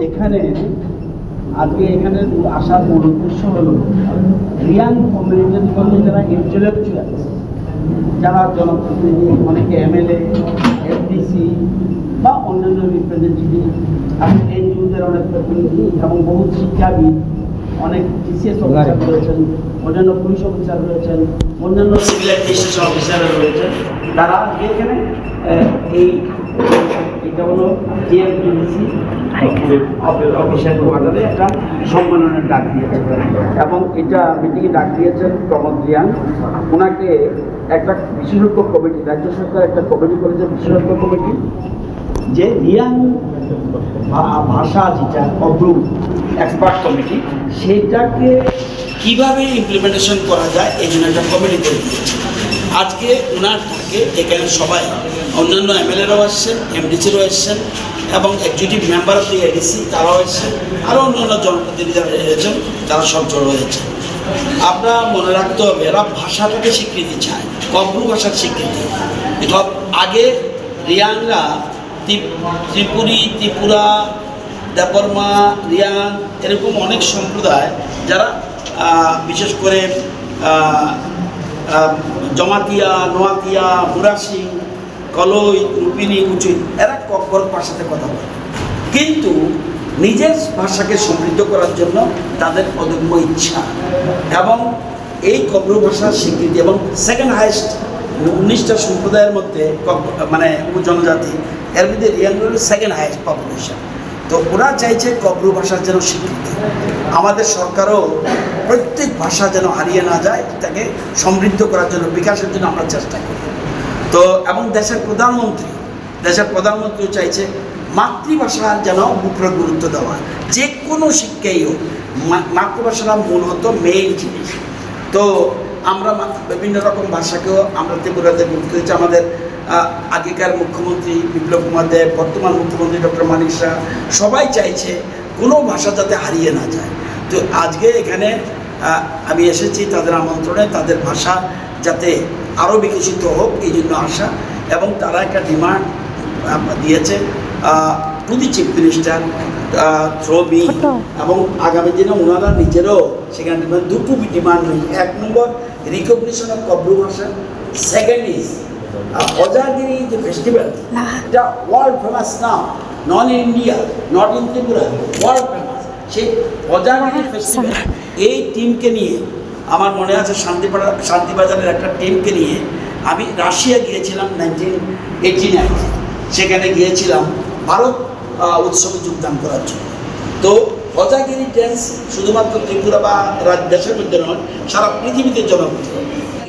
এখানে আজকে এখানে আসার মূল উদ্দেশ্য হলো রিয়াং কমিউনিটির মধ্যে যারা ইন্টেলেকচুয়াল, যারা জনপ্রতিনিধি, অনেকে এমএলএ, এফডিসি বা অন্যান্য রিপ্রেজেন্টেটিভ, এবং এনজিওদের অনেক প্রতিনিধি এবং বহু শিক্ষাবিদ, অনেক টিসিএস অফিসার রয়েছেন, অন্যান্য পুলিশ অফিসার রয়েছেন, অন্যান্য সিভিল অ্যাডমিনিস্ট্রেশন অফিসাররা রয়েছেন। তারা এখানে এই এটা হলো জিএফডিসি অফিসার কোয়ার্টারে একটা সম্মেলনের ডাক দিয়েছে এবং এটা মিটিংয়ে ডাক দিয়েছেন প্রমোদ রিয়াং। ওনাকে একটা বিশেষজ্ঞ কমিটি, রাজ্য সরকার একটা কমিটি করেছে, বিশেষজ্ঞ কমিটি, যে রিয়াং ভাষা যেটা কব্রু এক্সপার্ট কমিটি, সেটাকে কীভাবে ইমপ্লিমেন্টেশন করা যায় এই জন্য একটা কমিটি করে দিয়েছে। আজকে ওনার থাকে এখানে সবাই, অন্যান্য এমএলএরাও আসছেন, এমডিসিরাও এসছেন এবং executive member of the ADC তারাও এসছেন, আরও অন্যান্য জনপ্রতিনিধিরা এসেছেন, তারা সব জড়ো হয়েছে। আপনারা মনে রাখতে হবে, এরা ভাষাটাকে স্বীকৃতি চায়, কব্রু ভাষার স্বীকৃতি। আগে রিয়াংরা ত্রিপুরী, ত্রিপুরা, দেববর্মা, রিয়াং এরকম অনেক সম্প্রদায় যারা বিশেষ করে জমাতিয়া, নোয়াতিয়া, মুরাসি, কলই, রূপিনী, উচুই, এরা কব্বর ভাষাতে কথা বলে, কিন্তু নিজের ভাষাকে সমৃদ্ধ করার জন্য তাদের অদম্য ইচ্ছা এবং এই কব্রু ভাষার স্বীকৃতি এবং সেকেন্ড হাইয়েস্ট 19টা সম্প্রদায়ের মধ্যে মানে উপজনজাতি, এর মধ্যে রিয়াং হল সেকেন্ড হাইয়েস্ট পপুলেশন। তো ওরা চাইছে কব্রু ভাষার যেন স্বীকৃতি। আমাদের সরকারও প্রত্যেক ভাষা যেন হারিয়ে না যায়, তাকে সমৃদ্ধ করার জন্য, বিকাশের জন্য আমরা চেষ্টা করি। তো এবং দেশের প্রধানমন্ত্রীও চাইছে মাতৃভাষার যেন উপরে গুরুত্ব দেওয়া, যে কোনো শিক্ষাই হোক মাতৃভাষাটা মূলত মেইন জিনিস। তো আমরা বিভিন্ন রকম ভাষাকেও আমরা ত্রিপুরাতে গুরুত্ব দিচ্ছি। আমাদের আগেকার মুখ্যমন্ত্রী বিপ্লব কুমার দেব, বর্তমান মুখ্যমন্ত্রী ডক্টর মানিক শাহ, সবাই চাইছে কোনো ভাষা যাতে হারিয়ে না যায়। তো আজকে এখানে আমি এসেছি তাদের আমন্ত্রণে, তাদের ভাষা যাতে আরও বিকশিত হোক এই জন্য আসা, এবং তারা একটা ডিমান্ড দিয়েছে to the chief minister through me, এবং আগামী দিনে ওনারা নিজেরও সেখানে দুটো ডিমান্ড রয়েছে। 1 নম্বর রিকগনিশন অফ কব্রু ভাষা, সেকেন্ড ইজ অজাগিরি যে ফেস্টিভ্যাল, এটা world famous now, not in India, not in Tripura, world famous. সেই অজাগিরি ফেস্টিভ্যাল এই টিমকে নিয়ে আমার মনে আছে শান্তিবাজারের একটা টিমকে নিয়ে আমি রাশিয়া গিয়েছিলাম 1989, সেখানে গিয়েছিলাম ভারত উৎসবে যোগদান করার জন্য। তো অজাগিরি ড্যান্স শুধুমাত্র ত্রিপুরা বা দেশের মধ্যে নয়, সারা পৃথিবীতে জনপ্রিয়।